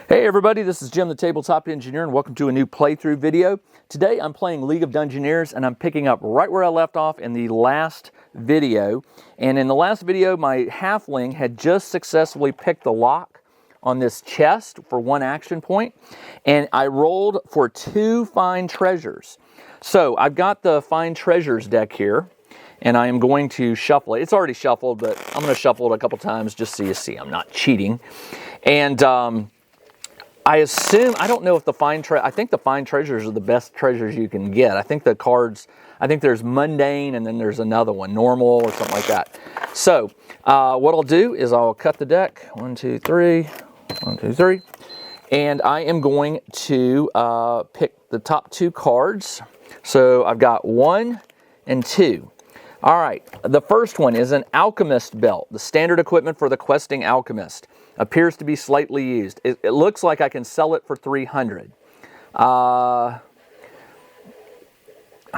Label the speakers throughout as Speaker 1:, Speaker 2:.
Speaker 1: Hey everybody, this is Jim the Tabletop Engineer and welcome to a new playthrough video. Today I'm playing League of Dungeoneers and I'm picking up right where I left off in the last video. And in the last video my halfling had just successfully picked the lock on this chest for one action point, and I rolled for 2 Find Treasures. So I've got the Find Treasures deck here and I am going to shuffle it. It's already shuffled, but I'm going to shuffle it a couple times just so you see I'm not cheating. And I assume, I don't know if I think the Find Treasures are the best treasures you can get. I think the cards, I think there's Mundane and then there's another one, Normal or something like that. So what I'll do is I'll cut the deck, 1, 2, 3, 1, 2, 3. And I am going to pick the top 2 cards. So I've got 1 and 2. All right, the first one is an Alchemist Belt, the standard equipment for the questing alchemist. Appears to be slightly used. It looks like I can sell it for 300. I'm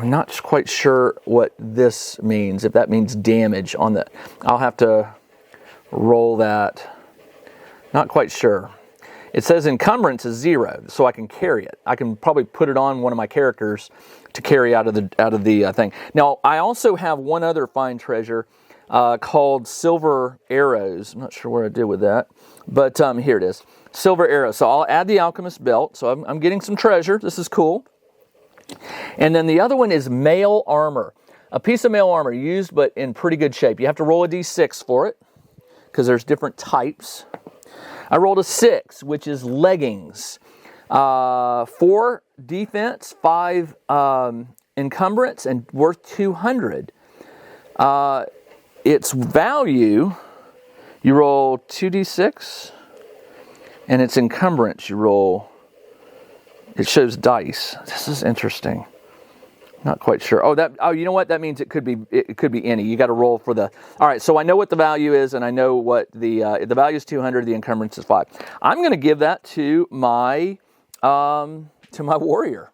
Speaker 1: not quite sure what this means, if that means damage on the... I'll have to roll that. Not quite sure. It says encumbrance is 0, so I can carry it. I can probably put it on one of my characters to carry out of the thing. Now, I also have one other find treasure called Silver Arrows. I'm not sure where I did with that, but here it is, Silver Arrows. So I'll add the Alchemist Belt. So I'm getting some treasure. This is cool. And then the other one is Mail Armor. A piece of mail armor used but in pretty good shape. You have to roll a d6 for it because there's different types. I rolled a 6, which is leggings. 4 defense, 5 encumbrance, and worth 200. Its value, you roll 2d6, and its encumbrance, you roll, it shows dice. This is interesting. Not quite sure. Oh, you know what? That means it could be any. You got to roll for the. All right, so I know what the value is, and I know what the value is 200. The encumbrance is 5. I'm going to give that to my warrior.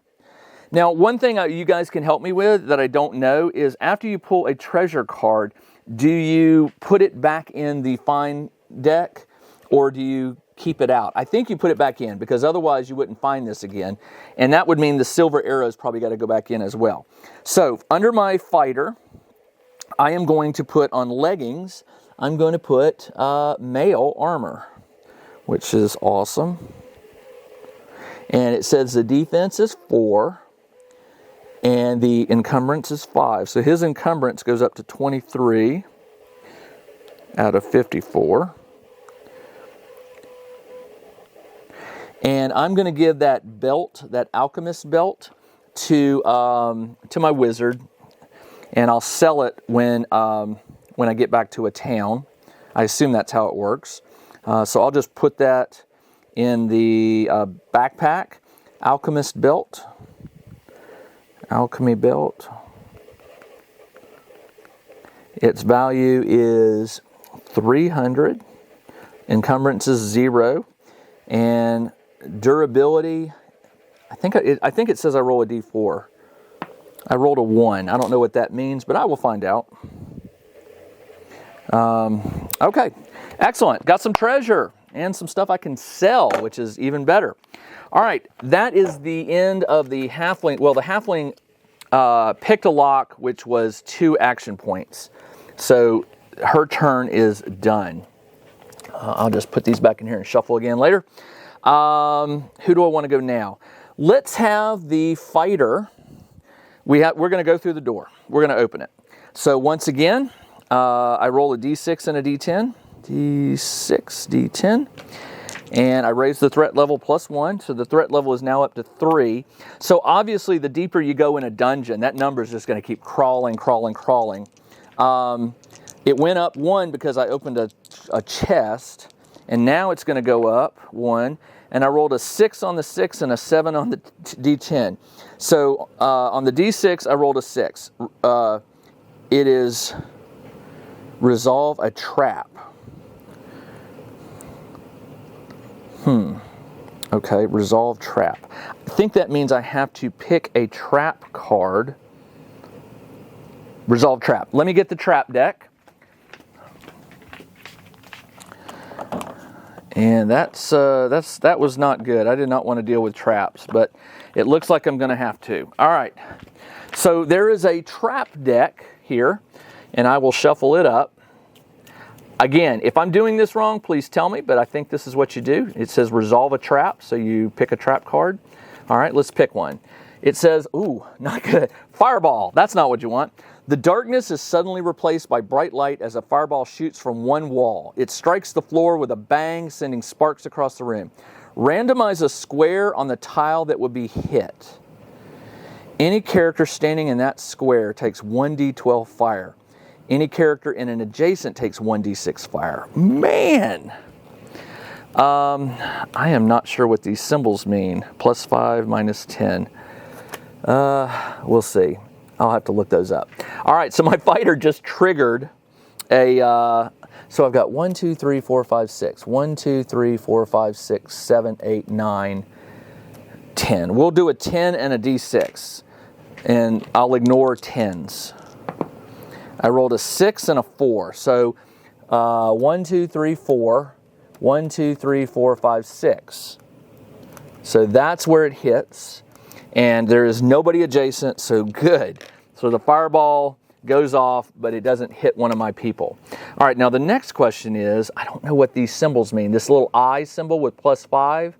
Speaker 1: Now, one thing you guys can help me with that I don't know is after you pull a treasure card, do you put it back in the find deck or do you keep it out? I think you put it back in because otherwise you wouldn't find this again. And that would mean the silver arrows probably got to go back in as well. So under my fighter, I am going to put on leggings, I'm going to put mail armor, which is awesome. And it says the defense is 4. And the encumbrance is 5. So his encumbrance goes up to 23 out of 54. And I'm going to give that belt, that alchemist belt, to my wizard. And I'll sell it when I get back to a town. I assume that's how it works. So I'll just put that in the backpack. Alchemist belt. Alchemy belt. Its value is 300. Encumbrance is 0. And durability, I think it says I roll a d4. I rolled a 1. I don't know what that means, but I will find out. Okay, excellent. Got some treasure and some stuff I can sell, which is even better. All right, that is the end of the halfling. Well, the halfling picked a lock, which was 2 action points. So her turn is done. I'll just put these back in here and shuffle again later. Who do I want to go now? Let's have the fighter. We're going to go through the door. We're going to open it. So once again, I roll a d6 and a d10. D6, d10. And I raise the threat level +1, so the threat level is now up to 3. So obviously, the deeper you go in a dungeon, that number is just going to keep crawling. It went up 1 because I opened a chest, and now it's going to go up 1. And I rolled a 6 on the 6 and a 7 on the D10. So on the D6, I rolled a 6. It is resolve a trap. Okay, resolve trap. I think that means I have to pick a trap card. Resolve trap. Let me get the trap deck. And that was not good. I did not want to deal with traps, but it looks like I'm going to have to. All right. So there is a trap deck here, and I will shuffle it up. Again, if I'm doing this wrong, please tell me, but I think this is what you do. It says resolve a trap, so you pick a trap card. All right, let's pick one. It says, ooh, not good. Fireball. That's not what you want. The darkness is suddenly replaced by bright light as a fireball shoots from one wall. It strikes the floor with a bang, sending sparks across the room. Randomize a square on the tile that would be hit. Any character standing in that square takes 1d12 fire. Any character in an adjacent takes 1d6 fire. Man! I am not sure what these symbols mean. +5, -10. We'll see. I'll have to look those up. All right, so my fighter just triggered a, so I've got 1, 2, 3, 4, 5, 6. 1, 2, 3, 4, 5, 6, 7, 8, 9, 10. We'll do a 10 and a d6, and I'll ignore 10s. I rolled a 6 and a 4, so 1, 2, 3, 4. 1, 2, 3, 4, 5, 6. So that's where it hits. And there is nobody adjacent, so good. So the fireball goes off, but it doesn't hit one of my people. All right, now the next question is, I don't know what these symbols mean. This little eye symbol with +5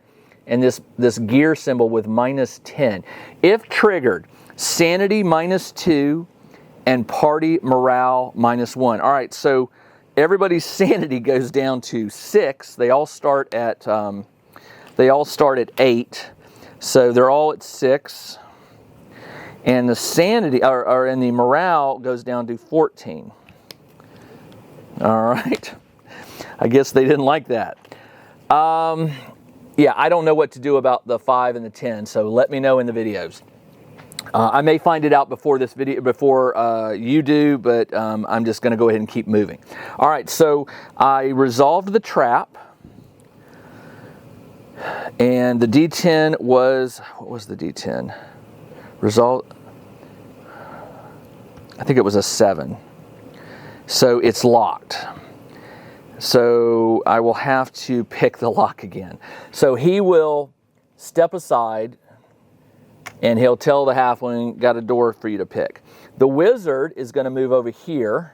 Speaker 1: and this gear symbol with -10. If triggered, sanity -2 and party morale -1. All right, so everybody's sanity goes down to 6. They all start at 8. So they're all at 6, and the sanity, and the morale goes down to 14. All right, I guess they didn't like that. Yeah, I don't know what to do about the 5 and the 10, so let me know in the videos. I may find it out before this video, before you do, but I'm just going to go ahead and keep moving. All right, so I resolved the trap. And the D10 was, what was the D10? Result, I think it was a 7. So it's locked. So I will have to pick the lock again. So he will step aside and he'll tell the halfling, got a door for you to pick. The wizard is going to move over here.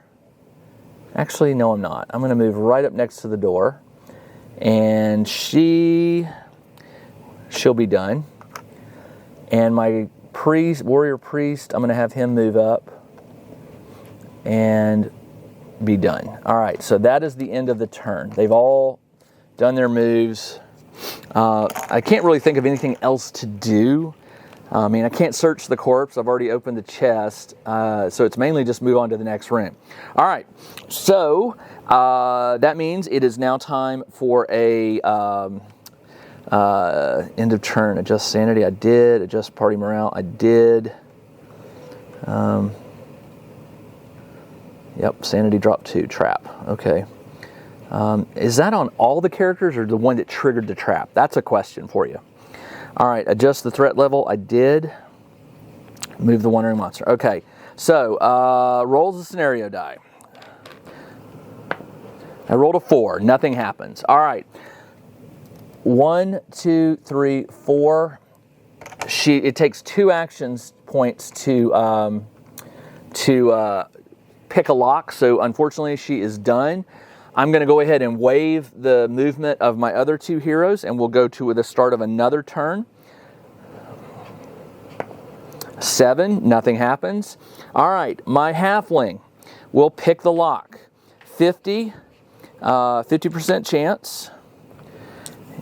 Speaker 1: Actually, no, I'm not. I'm going to move right up next to the door. And she'll be done. And my warrior priest, I'm going to have him move up and be done. All right, so that is the end of the turn. They've all done their moves. I can't really think of anything else to do. I mean, I can't search the corpse. I've already opened the chest. So it's mainly just move on to the next room. All right, so that means it is now time for a end of turn. Adjust sanity, I did. Adjust party morale, I did. Yep, sanity dropped 2, trap. Okay. Is that on all the characters or the one that triggered the trap? That's a question for you. All right, adjust the threat level, I did. Move the wandering monster. Okay, so rolls the scenario die. I rolled a 4, nothing happens. All right, 1, 2, 3, 4. It takes 2 action points to pick a lock, so unfortunately she is done. I'm going to go ahead and waive the movement of my other 2 heroes, and we'll go to the start of another turn. 7, nothing happens. All right, my halfling will pick the lock. 50% chance.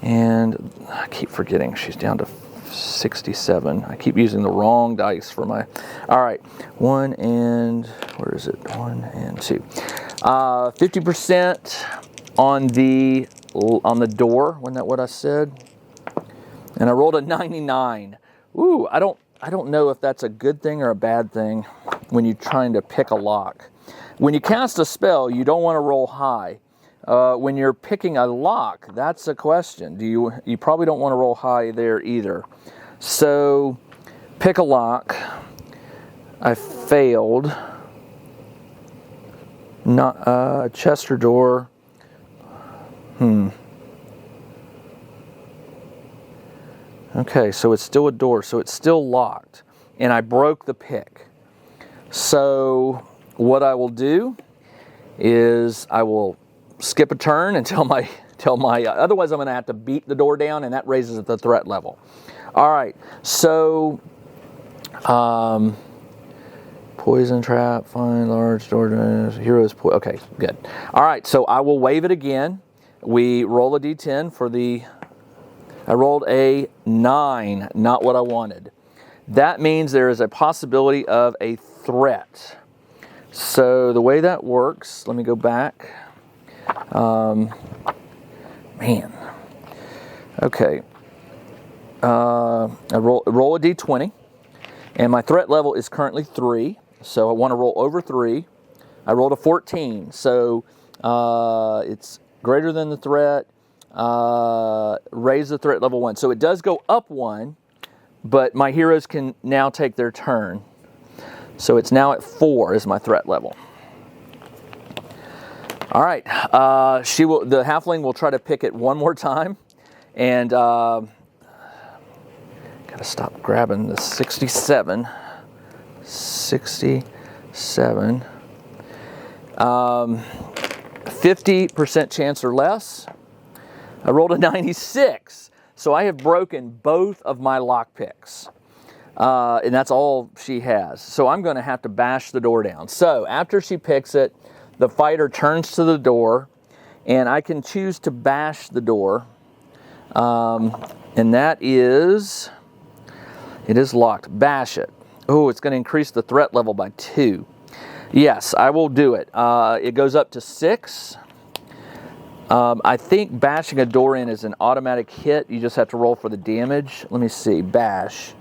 Speaker 1: And I keep forgetting she's down to 67. I keep using the wrong dice for my... All right, 1 and... Where is it? 1 and 2. 50% on the door. Wasn't that what I said? And I rolled a 99. Ooh, I don't know if that's a good thing or a bad thing when you're trying to pick a lock. When you cast a spell, you don't want to roll high. When you're picking a lock, that's a question. You probably don't want to roll high there either. So, pick a lock. I failed. Not chest or door. Okay, so it's still a door, so it's still locked. And I broke the pick. So what I will do is I will skip a turn until otherwise I'm going to have to beat the door down, and that raises the threat level. All right, so poison trap, find large door, heroes, okay, good. All right, so I will wave it again. We roll a d10 for I rolled a 9, not what I wanted. That means there is a possibility of a threat. So the way that works, let me go back. Man. Okay. I roll a d20, and my threat level is currently 3, so I want to roll over 3. I rolled a 14, so it's greater than the threat. Raise the threat level 1. So it does go up 1, but my heroes can now take their turn. So it's now at 4 is my threat level. All right, the halfling will try to pick it one more time, and gotta stop grabbing the 67. 67. 50% chance or less. I rolled a 96, so I have broken both of my lock picks. And that's all she has. So I'm going to have to bash the door down. So after she picks it, the fighter turns to the door, and I can choose to bash the door. And that is, it is locked. Bash it. Oh, it's going to increase the threat level by 2. Yes, I will do it. It goes up to 6. I think bashing a door in is an automatic hit. You just have to roll for the damage. Let me see. Bash.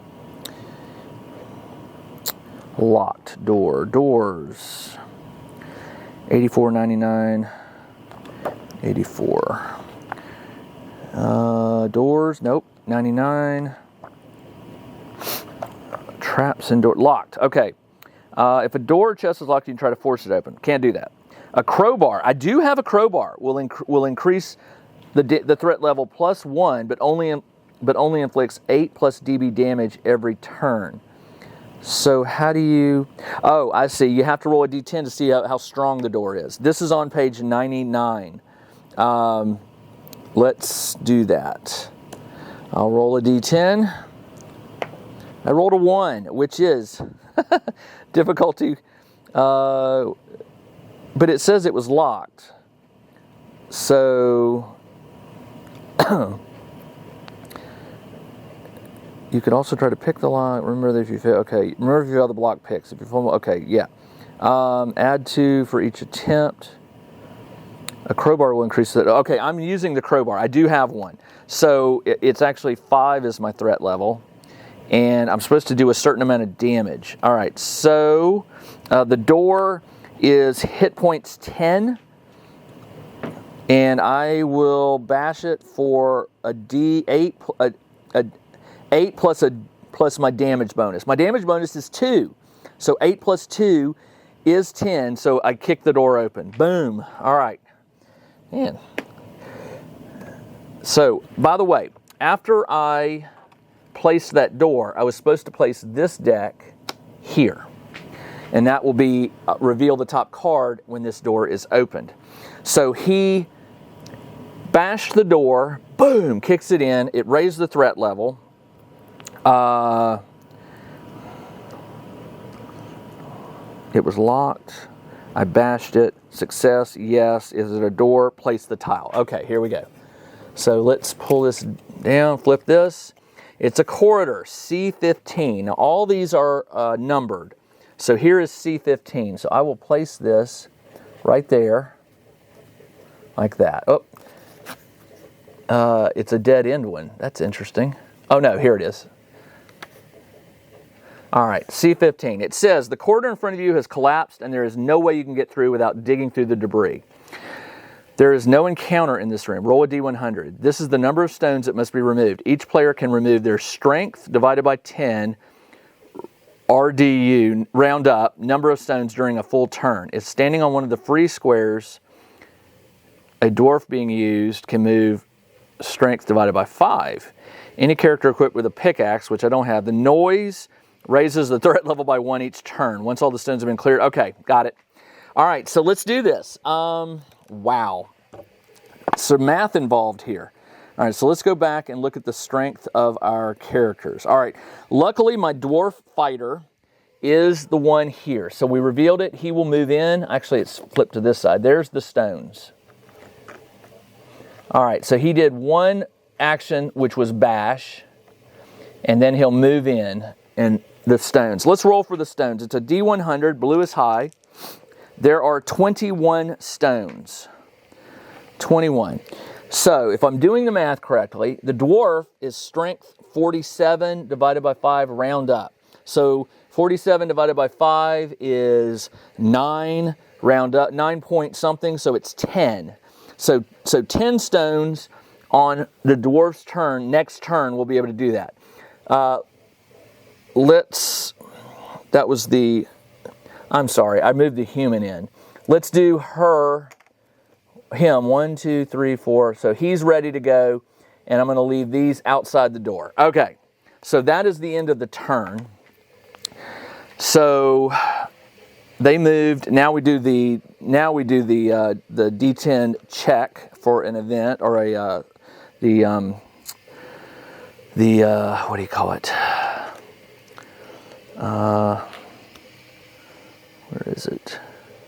Speaker 1: Locked door. Doors. 84.99. 84. Doors. Nope. 99. Traps and door. Locked. Okay. If a door or chest is locked, you can try to force it open. Can't do that. A crowbar. I do have a crowbar. Will increase the threat level plus 1, but only inflicts 8 plus DB damage every turn. So how do you... Oh, I see. You have to roll a d10 to see how strong the door is. This is on page 99. Let's do that. I'll roll a d10. I rolled a 1, which is difficulty... but it says it was locked. So you could also try to pick the lock. Remember that if you fail, okay. Remember if you fail the block picks. If you fail, okay, yeah. Add 2 for each attempt. A crowbar will increase it. Okay, I'm using the crowbar. I do have one. So it's actually 5 is my threat level. And I'm supposed to do a certain amount of damage. All right, so the door is hit points 10, and I will bash it for a D8, a 8 plus my damage bonus. My damage bonus is 2, so 8 plus 2 is 10. So I kick the door open. Boom. All right, man. So by the way, after I placed that door, I was supposed to place this deck here. And that will be reveal the top card when this door is opened. So he bashed the door, boom, kicks it in. It raised the threat level. It was locked. I bashed it. Success, yes. Is it a door? Place the tile. Okay, here we go. So let's pull this down, flip this. It's a corridor, C15. Now all these are numbered. So here is C15. So I will place this right there, like that. Oh, it's a dead end one. That's interesting. Oh no, here it is. All right, C15. It says the corridor in front of you has collapsed and there is no way you can get through without digging through the debris. There is no encounter in this room. Roll a D100. This is the number of stones that must be removed. Each player can remove their strength divided by 10 RDU, round up, number of stones during a full turn. If standing on one of the free squares, a dwarf being used can move strength divided by 5. Any character equipped with a pickaxe, which I don't have. The noise raises the threat level by 1 each turn. Once all the stones have been cleared. Okay, got it. All right, so let's do this. Wow. So math involved here. All right, so let's go back and look at the strength of our characters. All right, luckily my dwarf fighter is the one here. So we revealed it. He will move in. Actually, it's flipped to this side. There's the stones. All right, so he did one action, which was bash, and then he'll move in and the stones. Let's roll for the stones. It's a D100. Blue is high. There are 21 stones. 21. So if I'm doing the math correctly, the dwarf is strength 47 divided by 5, round up. So 47 divided by 5 is 9, round up, 9 point something, so it's 10. So 10 stones on the dwarf's turn. Next turn, we'll be able to do that. That was the, I'm sorry, I moved the human in. Let's do him, 1, 2, 3, 4. So he's ready to go, and I'm going to leave these outside the door. Okay, so that is the end of the turn. So they moved. Now we do the D10 check for an event or what do you call it? Where is it?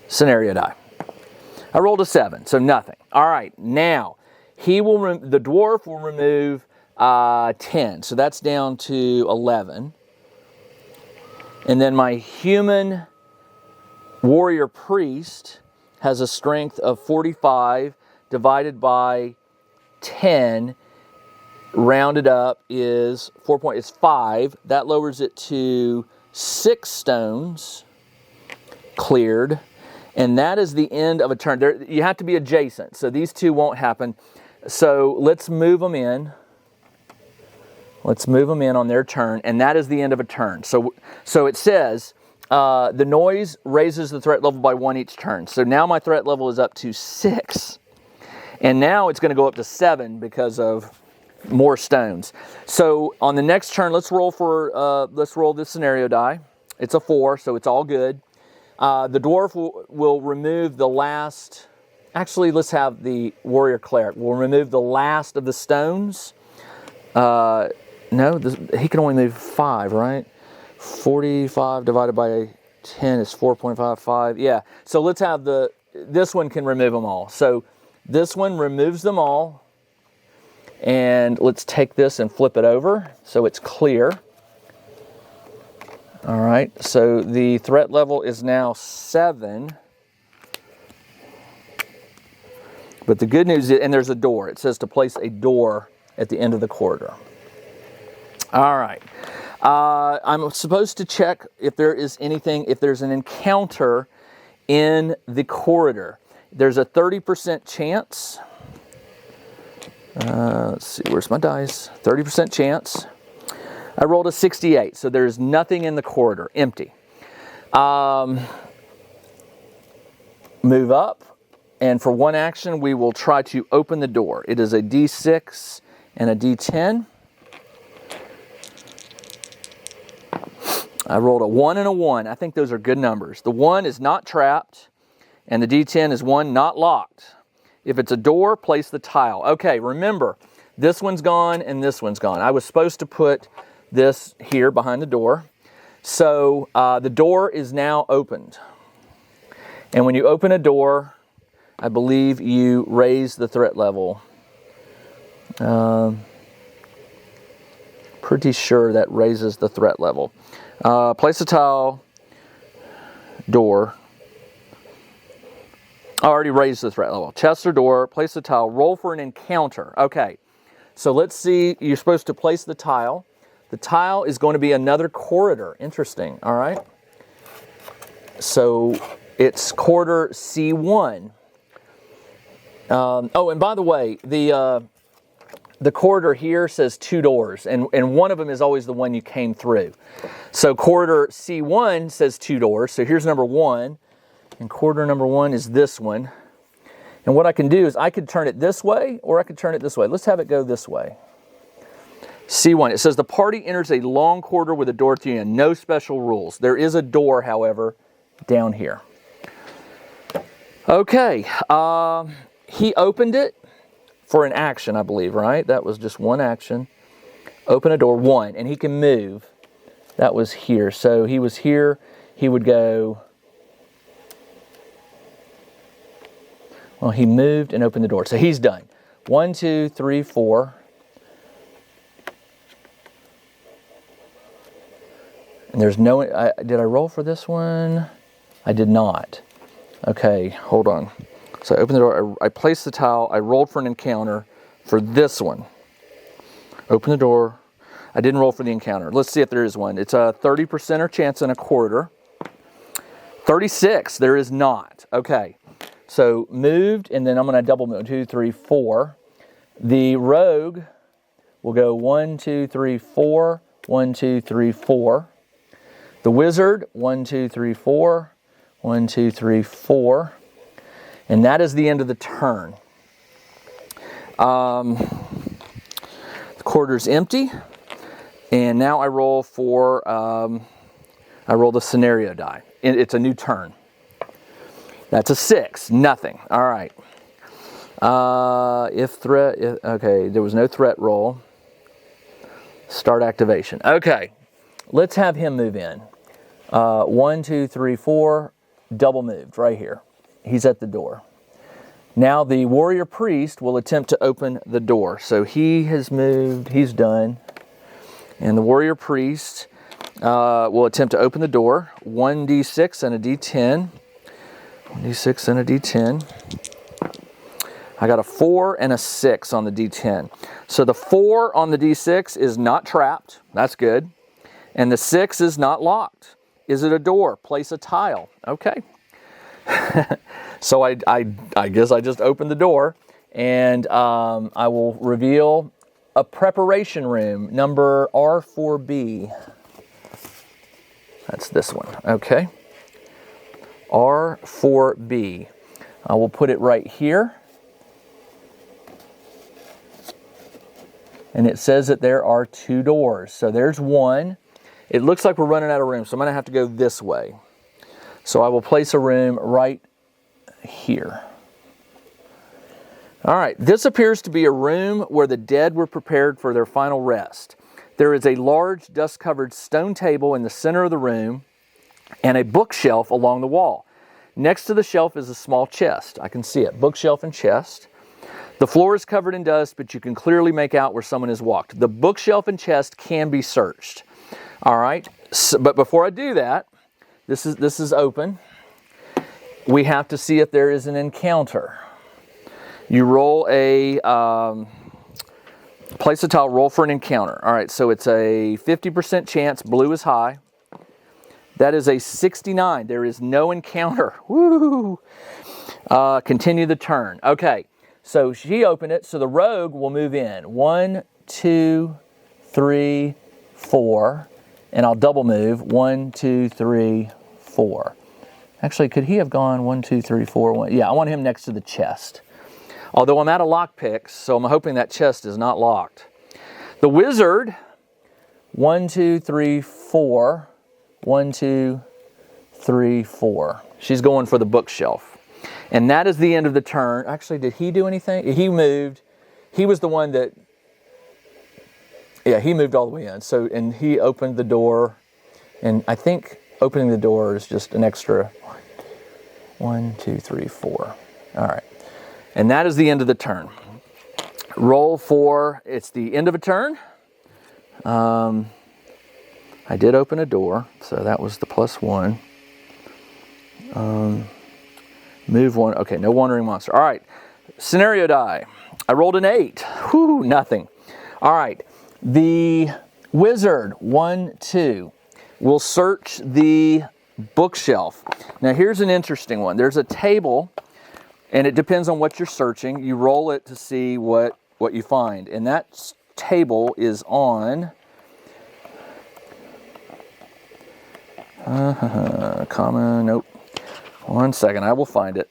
Speaker 1: Scenario die. I rolled a 7, so nothing. All right, now the dwarf will remove 10, so that's down to 11. And then my human warrior priest has a strength of 45 divided by 10, rounded up is 5. That lowers it to 6 stones cleared. And that is the end of a turn. You have to be adjacent, so these two won't happen. So let's move them in. Let's move them in on their turn, and that is the end of a turn. So it says, the noise raises the threat level by 1 each turn. So now my threat level is up to 6. And now it's going to go up to 7 because of more stones. So on the next turn, let's roll this scenario die. It's a 4, so it's all good. The dwarf will remove the last. Actually, let's have the warrior cleric. We'll remove the last of the stones. No, he can only move 5, right? 45 divided by 10 is 4.55. Yeah. So let's have this one can remove them all. So this one removes them all. And let's take this and flip it over so it's clear. All right, so the threat level is now 7. But the good news is, and there's a door. It says to place a door at the end of the corridor. All right. I'm supposed to check if there is anything, if there's an encounter in the corridor. There's a 30% chance. Let's see, where's my dice? 30% chance. I rolled a 68, so there's nothing in the corridor, empty. Move up, and for one action, we will try to open the door. It is a D6 and a D10. I rolled a 1 and a 1. I think those are good numbers. The 1 is not trapped, and the D10 is 1 not locked. If it's a door, place the tile. Okay, remember, this one's gone and this one's gone. I was supposed to put this here behind the door. So the door is now opened. And when you open a door, I believe you raise the threat level. Pretty sure that raises the threat level. Place a tile, door. I already raised the threat level. Chest or door, place the tile, roll for an encounter. Okay, so let's see. You're supposed to place the tile. The tile is going to be another corridor. Interesting, all right? So it's corridor C1. Oh, and by the way, the corridor here says 2 doors, and one of them is always the one you came through. So corridor C1 says 2 doors. So here's number 1, and corridor number 1 is this one. And what I can do is I could turn it this way or I could turn it this way. Let's have it go this way. C1, it says the party enters a long corridor with a door at the end. No special rules. There is a door, however, down here. Okay, he opened it for an action, I believe, right? That was just one action. Open a door, one, and he can move. That was here. So he was here, he would go, well, he moved and opened the door. So he's done. 1, 2, 3, 4. And there's no, did I roll for this one? I did not. Okay, hold on. So I opened the door, I placed the tile, I rolled for an encounter for this one. Open the door. I didn't roll for the encounter. Let's see if there is one. It's a 30% chance in a quarter. 36, there is not. Okay, so moved, and then I'm going to double move. 2, 3, 4. The rogue will go 1, 2, 3, 4. 1, 2, 3, 4. The wizard, 1, 2, 3, 4. 1, 2, 3, 4. And that is the end of the turn. The quarter's empty. And now I roll for, I roll the scenario die. It's a new turn. That's a 6, nothing. All right. Okay, there was no threat roll. Start activation. Okay, let's have him move in. 1, 2, 3, 4, double moved right here. He's at the door. Now the warrior priest will attempt to open the door. So he has moved, he's done. And the warrior priest will attempt to open the door. 1d6 and a d10. 1d6 and a d10. I got a 4 and a 6 on the d10. So the 4 on the d6 is not trapped. That's good. And the 6 is not locked. Is it a door? Place a tile. Okay. So I guess I just opened the door, and I will reveal a preparation room, number R4B. That's this one. Okay. R4B. I will put it right here. And it says that there are 2 doors. So there's one. It looks like we're running out of room, so I'm going to have to go this way. So I will place a room right here. All right, this appears to be a room where the dead were prepared for their final rest. There is a large dust-covered stone table in the center of the room and a bookshelf along the wall. Next to the shelf is a small chest. I can see it, bookshelf and chest. The floor is covered in dust, but you can clearly make out where someone has walked. The bookshelf and chest can be searched. All right, but before I do that, this is open. We have to see if there is an encounter. You roll a, place a tile, roll for an encounter. All right, so it's a 50% chance, blue is high. That is a 69, there is no encounter. Woo! Continue the turn. Okay, so she opened it, so the rogue will move in. 1, 2, 3, 4. And I'll double move. 1, 2, 3, 4. Actually, could he have gone 1, 2, 3, 4? 1? Yeah, I want him next to the chest. Although I'm out of lockpicks, so I'm hoping that chest is not locked. The wizard, 1, 2, 3, 4. 1, 2, 3, 4. She's going for the bookshelf. And that is the end of the turn. Actually, did he do anything? He moved. He was the one that... Yeah, he moved all the way in. So, and he opened the door, and I think opening the door is just an extra 1, 2, 3, 4. All right. And that is the end of the turn. Roll for, it's the end of a turn. I did open a door, so that was the +1. Move 1. Okay, no wandering monster. All right. Scenario die. I rolled an 8. Whew, nothing. All right. The wizard, 1, 2, will search the bookshelf. Now here's an interesting one. There's a table, and it depends on what you're searching. You roll it to see what you find. And that table is on... common, nope. 1 second, I will find it.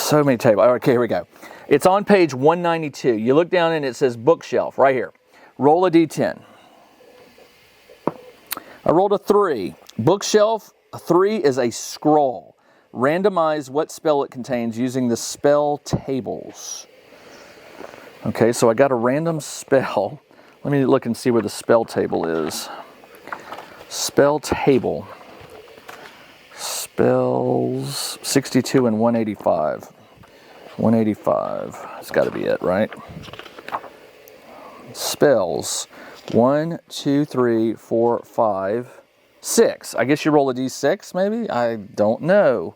Speaker 1: So many tables. Okay, here we go. It's on page 192. You look down and it says bookshelf right here. Roll a d10. I rolled a 3. Bookshelf, a 3 is a scroll. Randomize what spell it contains using the spell tables. Okay, so I got a random spell. Let me look and see where the spell table is. Spell table. Spells 62 and 185. 185. That's got to be it, right? Spells. 1, 2, 3, 4, 5, 6. I guess you roll a d6, maybe? I don't know.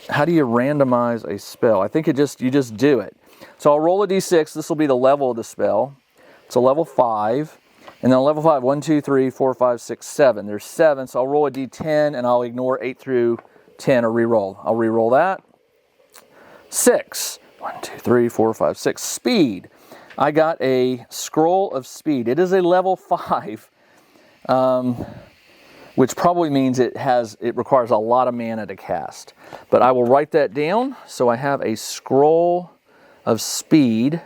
Speaker 1: How do you randomize a spell? I think you just do it. So I'll roll a d6. This will be the level of the spell. It's a level 5. And then level 5, 1, 2, 3, 4, 5, 6, 7. There's 7, so I'll roll a d10 and I'll ignore 8 through 10 or re-roll. I'll re-roll that. 6. 1, 2, 3, 4, 5, 6. Speed. I got a scroll of speed. It is a level 5, which probably means it requires a lot of mana to cast. But I will write that down. So I have a scroll of speed,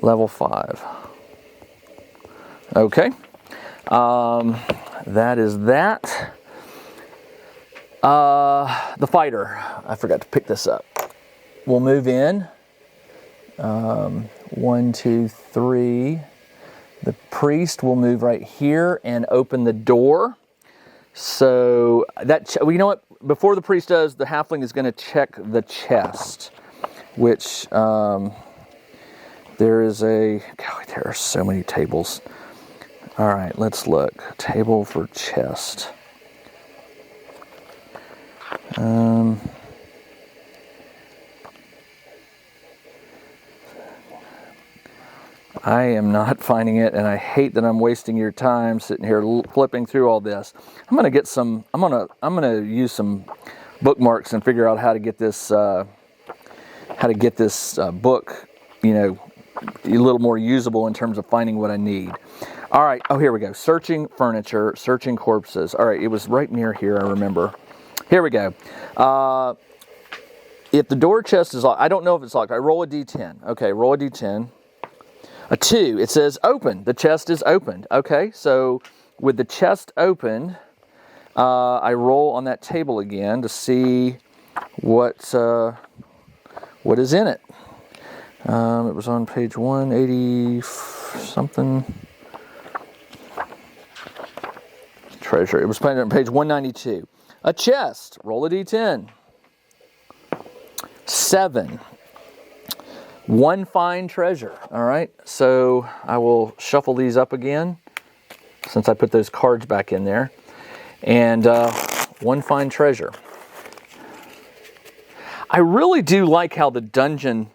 Speaker 1: level 5. Okay, that is that. The fighter. I forgot to pick this up. We'll move in. 1, 2, 3. The priest will move right here and open the door. So that, well, you know what? Before the priest does, the halfling is going to check the chest, which there is a. God, there are so many tables. All right, let's look. Table for chest. I am not finding it, and I hate that I'm wasting your time sitting here flipping through all this. I'm gonna get some. I'm gonna use some bookmarks and figure out how to get this book, you know, a little more usable in terms of finding what I need. All right. Oh, here we go. Searching furniture, searching corpses. All right. It was right near here. I remember. Here we go. If the door chest is locked, I don't know if it's locked. I roll a d10. Okay. Roll a d10. A 2, it says open. The chest is opened. Okay, so with the chest opened, I roll on that table again to see what is in it. It was on page 180 something. Treasure. It was on page 192. A chest. Roll a d10. 7. 1 fine treasure. All right, so I will shuffle these up again since I put those cards back in there. And 1 fine treasure. I really do like how the dungeon,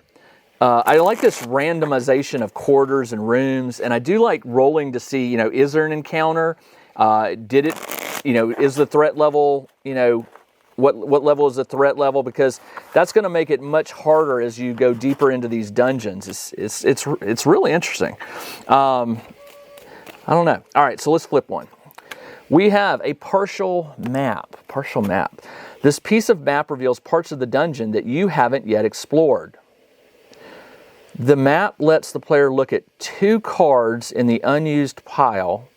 Speaker 1: I like this randomization of quarters and rooms, and I do like rolling to see, you know, is there an encounter? Did it, you know, is the threat level, you know, what level is the threat level? Because that's going to make it much harder as you go deeper into these dungeons. It's really interesting. I don't know. All right, so let's flip one. We have a partial map. Partial map. This piece of map reveals parts of the dungeon that you haven't yet explored. The map lets the player look at 2 cards in the unused pile.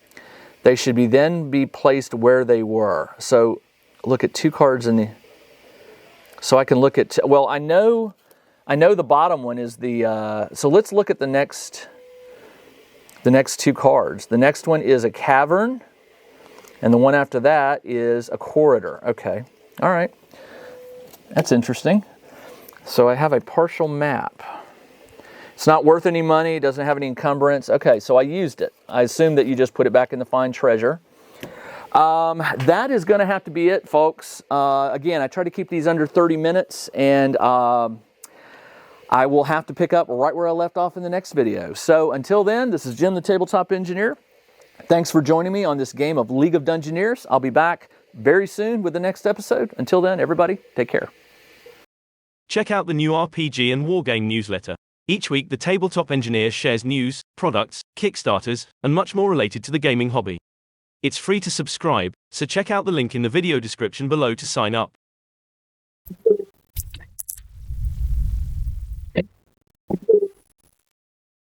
Speaker 1: They should then be placed where they were. So look at 2 cards in the. So I can look at. Well, I know the bottom one is the. So let's look at the next 2 cards. The next one is a cavern, and the one after that is a corridor. Okay, all right, that's interesting. So I have a partial map. It's not worth any money. It doesn't have any encumbrance. Okay, so I used it. I assume that you just put it back in the find treasure. That is going to have to be it, folks. Again, I try to keep these under 30 minutes, and I will have to pick up right where I left off in the next video. So until then, this is Jim the Tabletop Engineer. Thanks for joining me on this game of League of Dungeoneers. I'll be back very soon with the next episode. Until then, everybody, take care.
Speaker 2: Check out the new RPG and Wargame newsletter. Each week, the Tabletop Engineer shares news, products, Kickstarters, and much more related to the gaming hobby. It's free to subscribe, so check out the link in the video description below to sign up.